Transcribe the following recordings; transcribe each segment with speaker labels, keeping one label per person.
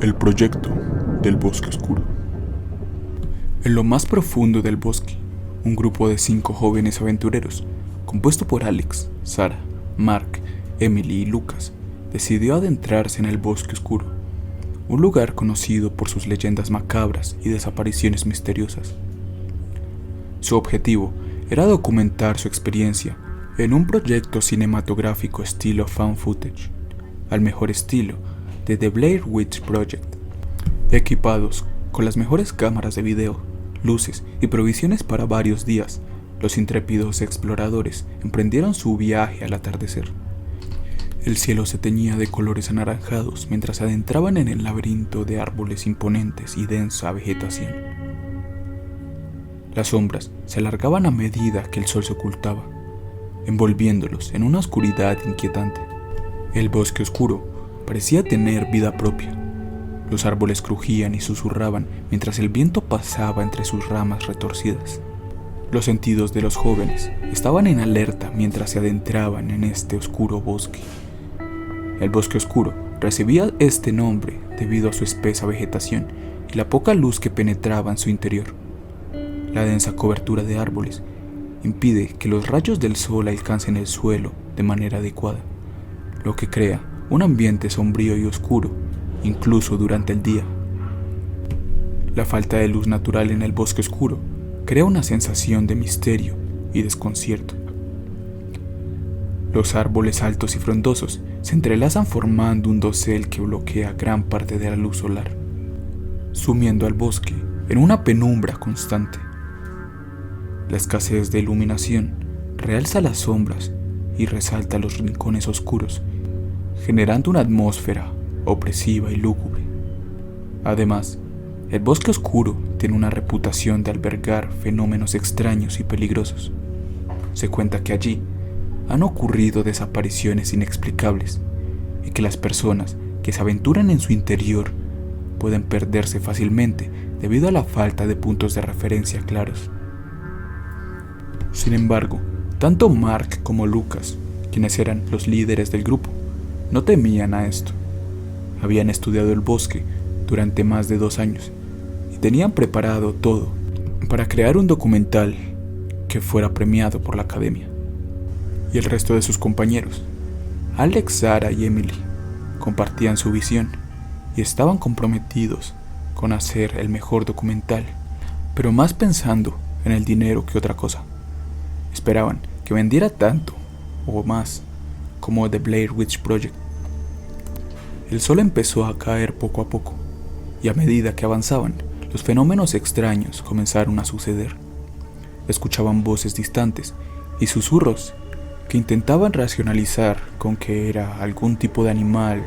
Speaker 1: El proyecto del bosque oscuro. En lo más profundo del bosque, un grupo de 5 jóvenes aventureros, compuesto por Alex, Sarah, Mark, Emily y Lucas, decidió adentrarse en el bosque oscuro, un lugar conocido por sus leyendas macabras y desapariciones misteriosas. Su objetivo era documentar su experiencia en un proyecto cinematográfico estilo found footage, al mejor estilo de The Blair Witch Project. Equipados con las mejores cámaras de video, luces y provisiones para varios días, los intrépidos exploradores emprendieron su viaje al atardecer. El cielo se teñía de colores anaranjados mientras se adentraban en el laberinto de árboles imponentes y densa vegetación. Las sombras se alargaban a medida que el sol se ocultaba, envolviéndolos en una oscuridad inquietante. El bosque oscuro parecía tener vida propia. Los árboles crujían y susurraban mientras el viento pasaba entre sus ramas retorcidas. Los sentidos de los jóvenes estaban en alerta mientras se adentraban en este oscuro bosque. El bosque oscuro recibía este nombre debido a su espesa vegetación y la poca luz que penetraba en su interior. La densa cobertura de árboles impide que los rayos del sol alcancen el suelo de manera adecuada, lo que crea un ambiente sombrío y oscuro, incluso durante el día. La falta de luz natural en el bosque oscuro crea una sensación de misterio y desconcierto. Los árboles altos y frondosos se entrelazan formando un dosel que bloquea gran parte de la luz solar, sumiendo al bosque en una penumbra constante. La escasez de iluminación realza las sombras y resalta los rincones oscuros, generando una atmósfera opresiva y lúgubre. Además, el bosque oscuro tiene una reputación de albergar fenómenos extraños y peligrosos. Se cuenta que allí han ocurrido desapariciones inexplicables y que las personas que se aventuran en su interior pueden perderse fácilmente debido a la falta de puntos de referencia claros. Sin embargo, tanto Mark como Lucas, quienes eran los líderes del grupo, no temían a esto. Habían estudiado el bosque durante más de 2 años y tenían preparado todo para crear un documental que fuera premiado por la academia. Y el resto de sus compañeros, Alex, Sarah y Emily, compartían su visión y estaban comprometidos con hacer el mejor documental, pero más pensando en el dinero que otra cosa. Esperaban que vendiera tanto o más como The Blair Witch Project. El sol empezó a caer poco a poco, y a medida que avanzaban, los fenómenos extraños comenzaron a suceder. Escuchaban voces distantes y susurros que intentaban racionalizar con que era algún tipo de animal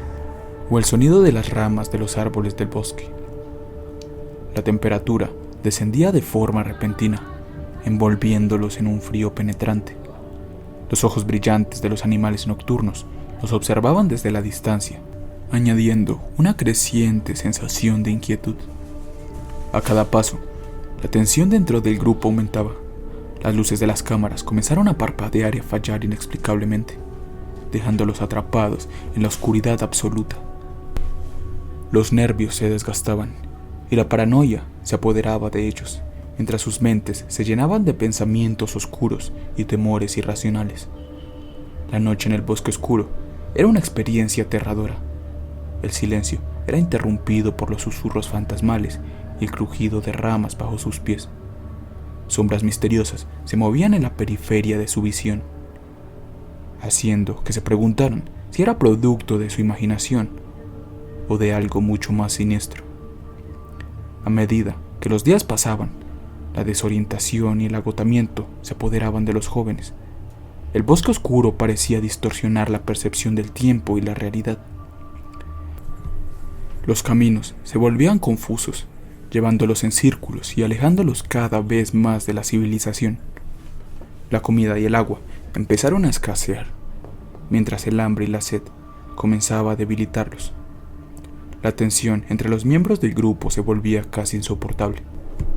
Speaker 1: o el sonido de las ramas de los árboles del bosque. La temperatura descendía de forma repentina, envolviéndolos en un frío penetrante. Los ojos brillantes de los animales nocturnos los observaban desde la distancia, añadiendo una creciente sensación de inquietud. A cada paso, la tensión dentro del grupo aumentaba. Las luces de las cámaras comenzaron a parpadear y a fallar inexplicablemente, dejándolos atrapados en la oscuridad absoluta. Los nervios se desgastaban y la paranoia se apoderaba de ellos, mientras sus mentes se llenaban de pensamientos oscuros y temores irracionales. La noche en el bosque oscuro era una experiencia aterradora. El silencio era interrumpido por los susurros fantasmales y el crujido de ramas bajo sus pies. Sombras misteriosas se movían en la periferia de su visión, haciendo que se preguntaran si era producto de su imaginación o de algo mucho más siniestro. A medida que los días pasaban, la desorientación y el agotamiento se apoderaban de los jóvenes. El bosque oscuro parecía distorsionar la percepción del tiempo y la realidad. Los caminos se volvían confusos, llevándolos en círculos y alejándolos cada vez más de la civilización. La comida y el agua empezaron a escasear, mientras el hambre y la sed comenzaba a debilitarlos. La tensión entre los miembros del grupo se volvía casi insoportable.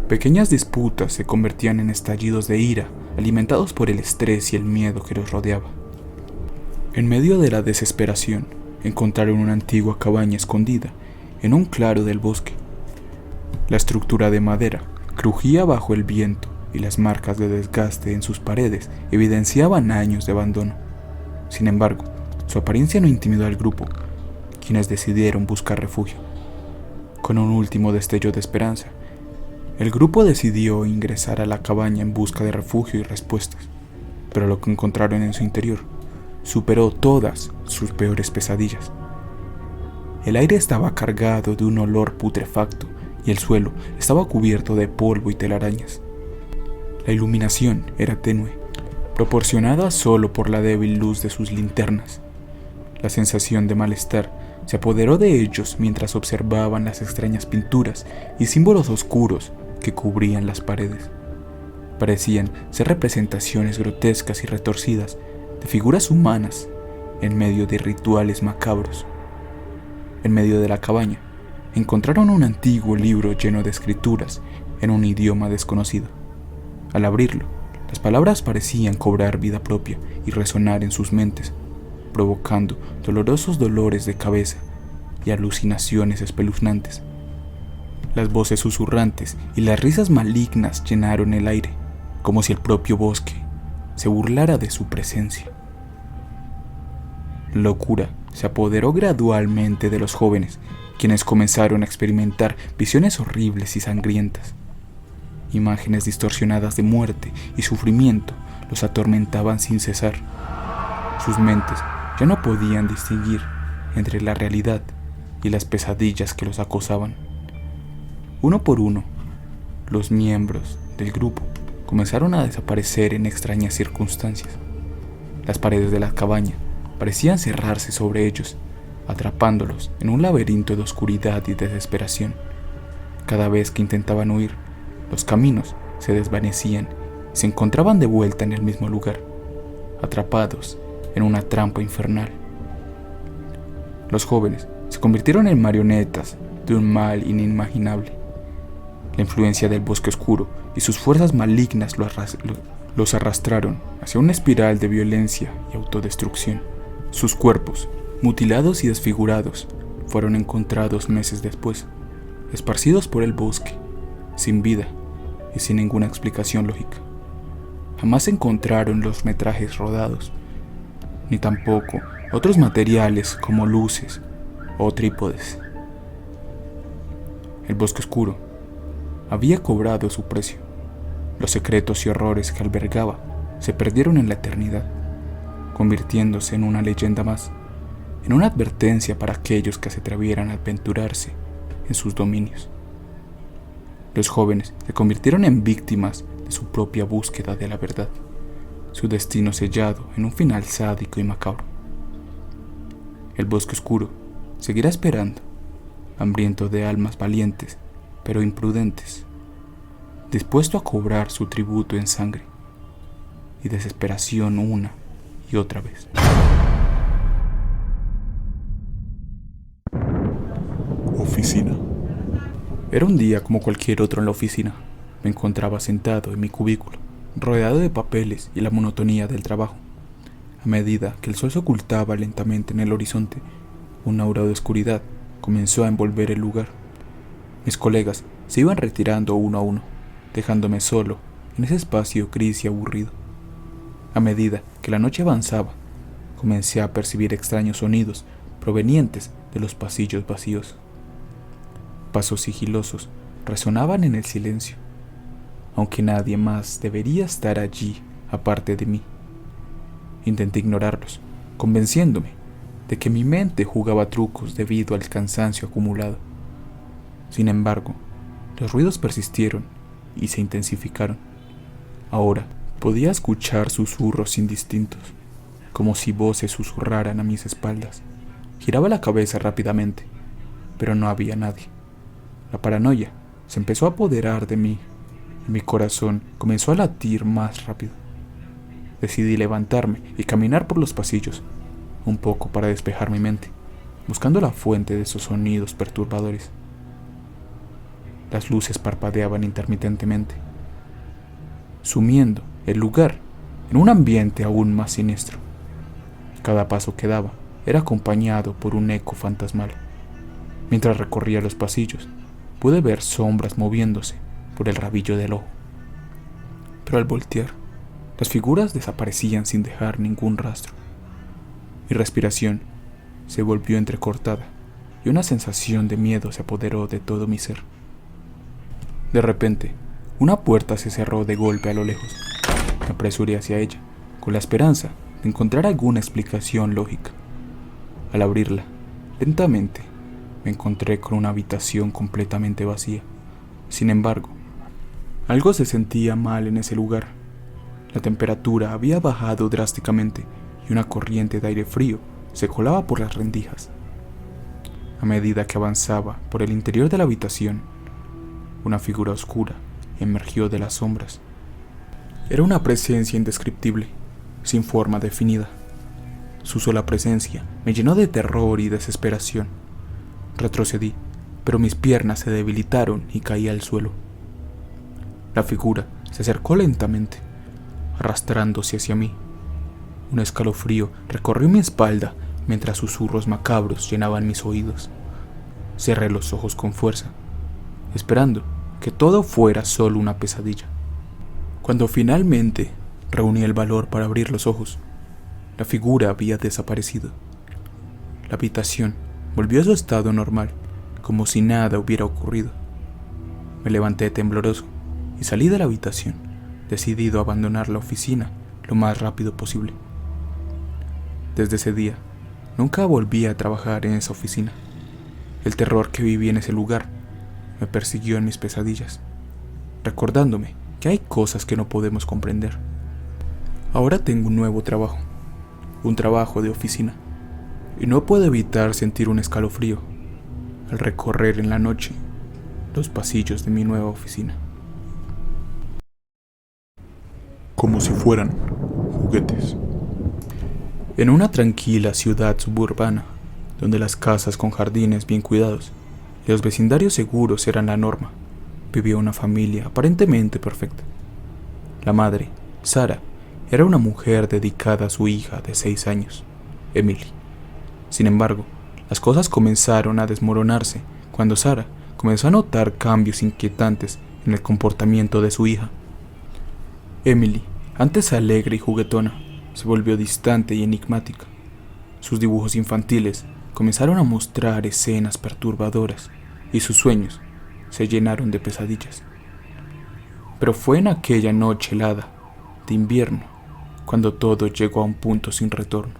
Speaker 1: Pequeñas disputas se convertían en estallidos de ira, alimentados por el estrés y el miedo que los rodeaba. En medio de la desesperación, encontraron una antigua cabaña escondida en un claro del bosque. La estructura de madera crujía bajo el viento y las marcas de desgaste en sus paredes evidenciaban años de abandono. Sin embargo, su apariencia no intimidó al grupo, quienes decidieron buscar refugio. Con un último destello de esperanza, el grupo decidió ingresar a la cabaña en busca de refugio y respuestas, pero lo que encontraron en su interior superó todas sus peores pesadillas. El aire estaba cargado de un olor putrefacto y el suelo estaba cubierto de polvo y telarañas. La iluminación era tenue, proporcionada solo por la débil luz de sus linternas. La sensación de malestar se apoderó de ellos mientras observaban las extrañas pinturas y símbolos oscuros que cubrían las paredes. Parecían ser representaciones grotescas y retorcidas de figuras humanas en medio de rituales macabros. En medio de la cabaña, encontraron un antiguo libro lleno de escrituras en un idioma desconocido. Al abrirlo, las palabras parecían cobrar vida propia y resonar en sus mentes, provocando dolorosos dolores de cabeza y alucinaciones espeluznantes. Las voces susurrantes y las risas malignas llenaron el aire, como si el propio bosque se burlara de su presencia. La locura se apoderó gradualmente de los jóvenes, quienes comenzaron a experimentar visiones horribles y sangrientas. Imágenes distorsionadas de muerte y sufrimiento los atormentaban sin cesar. Sus mentes ya no podían distinguir entre la realidad y las pesadillas que los acosaban. Uno por uno, los miembros del grupo comenzaron a desaparecer en extrañas circunstancias. Las paredes de la cabaña parecían cerrarse sobre ellos, atrapándolos en un laberinto de oscuridad y desesperación. Cada vez que intentaban huir, los caminos se desvanecían y se encontraban de vuelta en el mismo lugar, atrapados en una trampa infernal. Los jóvenes se convirtieron en marionetas de un mal inimaginable. La influencia del bosque oscuro y sus fuerzas malignas los arrastraron hacia una espiral de violencia y autodestrucción. Sus cuerpos, mutilados y desfigurados, fueron encontrados meses después, esparcidos por el bosque, sin vida y sin ninguna explicación lógica. Jamás se encontraron los metrajes rodados, ni tampoco otros materiales como luces o trípodes. El bosque oscuro había cobrado su precio. Los secretos y horrores que albergaba se perdieron en la eternidad, convirtiéndose en una leyenda más, en una advertencia para aquellos que se atrevieran a aventurarse en sus dominios. Los jóvenes se convirtieron en víctimas de su propia búsqueda de la verdad, su destino sellado en un final sádico y macabro. El bosque oscuro seguirá esperando, hambriento de almas valientes pero imprudentes, dispuesto a cobrar su tributo en sangre y desesperación una y otra vez. Oficina. Era un día como cualquier otro en la oficina. Me encontraba sentado en mi cubículo, rodeado de papeles y la monotonía del trabajo. A medida que el sol se ocultaba lentamente en el horizonte, un aura de oscuridad comenzó a envolver el lugar. Mis colegas se iban retirando uno a uno, dejándome solo en ese espacio gris y aburrido. A medida que la noche avanzaba, comencé a percibir extraños sonidos provenientes de los pasillos vacíos. Pasos sigilosos resonaban en el silencio, aunque nadie más debería estar allí aparte de mí. Intenté ignorarlos, convenciéndome de que mi mente jugaba trucos debido al cansancio acumulado. Sin embargo, los ruidos persistieron y se intensificaron. Ahora podía escuchar susurros indistintos, como si voces susurraran a mis espaldas. Giraba la cabeza rápidamente, pero no había nadie. La paranoia se empezó a apoderar de mí y mi corazón comenzó a latir más rápido. Decidí levantarme y caminar por los pasillos, un poco para despejar mi mente, buscando la fuente de esos sonidos perturbadores. Las luces parpadeaban intermitentemente, sumiendo el lugar en un ambiente aún más siniestro. Cada paso que daba era acompañado por un eco fantasmal. Mientras recorría los pasillos, pude ver sombras moviéndose por el rabillo del ojo. Pero al voltear, las figuras desaparecían sin dejar ningún rastro. Mi respiración se volvió entrecortada y una sensación de miedo se apoderó de todo mi ser. De repente, una puerta se cerró de golpe a lo lejos. Me apresuré hacia ella, con la esperanza de encontrar alguna explicación lógica. Al abrirla, lentamente, me encontré con una habitación completamente vacía. Sin embargo, algo se sentía mal en ese lugar. La temperatura había bajado drásticamente y una corriente de aire frío se colaba por las rendijas. A medida que avanzaba por el interior de la habitación, una figura oscura emergió de las sombras. Era una presencia indescriptible, sin forma definida. Su sola presencia me llenó de terror y desesperación. Retrocedí, pero mis piernas se debilitaron y caí al suelo. La figura se acercó lentamente, arrastrándose hacia mí. Un escalofrío recorrió mi espalda mientras susurros macabros llenaban mis oídos. Cerré los ojos con fuerza, esperando que todo fuera solo una pesadilla. Cuando finalmente reuní el valor para abrir los ojos, la figura había desaparecido. La habitación volvió a su estado normal, como si nada hubiera ocurrido. Me levanté tembloroso y salí de la habitación, decidido a abandonar la oficina lo más rápido posible. Desde ese día, nunca volví a trabajar en esa oficina. El terror que viví en ese lugar me persiguió en mis pesadillas, recordándome que hay cosas que no podemos comprender. Ahora tengo un nuevo trabajo, un trabajo de oficina, y no puedo evitar sentir un escalofrío al recorrer en la noche los pasillos de mi nueva oficina. Como si fueran juguetes. En una tranquila ciudad suburbana, donde las casas con jardines bien cuidados y los vecindarios seguros eran la norma, vivía una familia aparentemente perfecta. La madre, Sara, era una mujer dedicada a su hija de 6 años, Emily. Sin embargo, las cosas comenzaron a desmoronarse cuando Sara comenzó a notar cambios inquietantes en el comportamiento de su hija. Emily, antes alegre y juguetona, se volvió distante y enigmática. Sus dibujos infantiles comenzaron a mostrar escenas perturbadoras y sus sueños se llenaron de pesadillas. Pero fue en aquella noche helada de invierno cuando todo llegó a un punto sin retorno.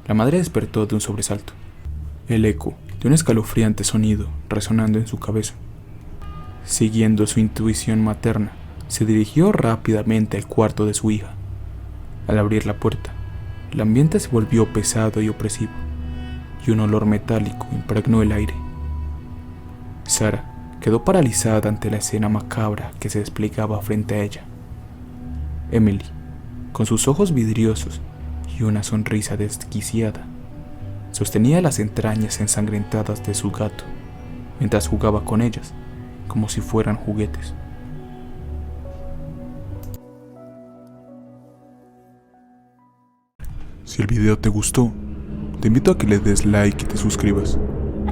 Speaker 1: La madre despertó de un sobresalto, el eco de un escalofriante sonido resonando en su cabeza. Siguiendo su intuición materna, se dirigió rápidamente al cuarto de su hija. Al abrir la puerta, el ambiente se volvió pesado y opresivo, y un olor metálico impregnó el aire. Sara quedó paralizada ante la escena macabra que se desplegaba frente a ella. Emily, con sus ojos vidriosos y una sonrisa desquiciada, sostenía las entrañas ensangrentadas de su gato mientras jugaba con ellas como si fueran juguetes.
Speaker 2: Si el video te gustó, te invito a que le des like y te suscribas.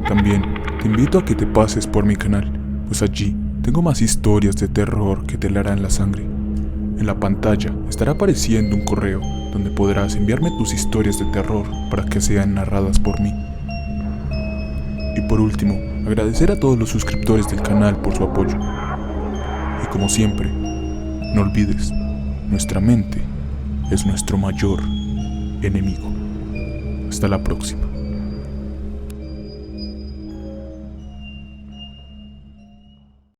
Speaker 2: También te invito a que te pases por mi canal, pues allí tengo más historias de terror que te helarán la sangre. En la pantalla estará apareciendo un correo donde podrás enviarme tus historias de terror para que sean narradas por mí. Y por último, agradecer a todos los suscriptores del canal por su apoyo. Y como siempre, no olvides, nuestra mente es nuestro mayor enemigo. Hasta la próxima.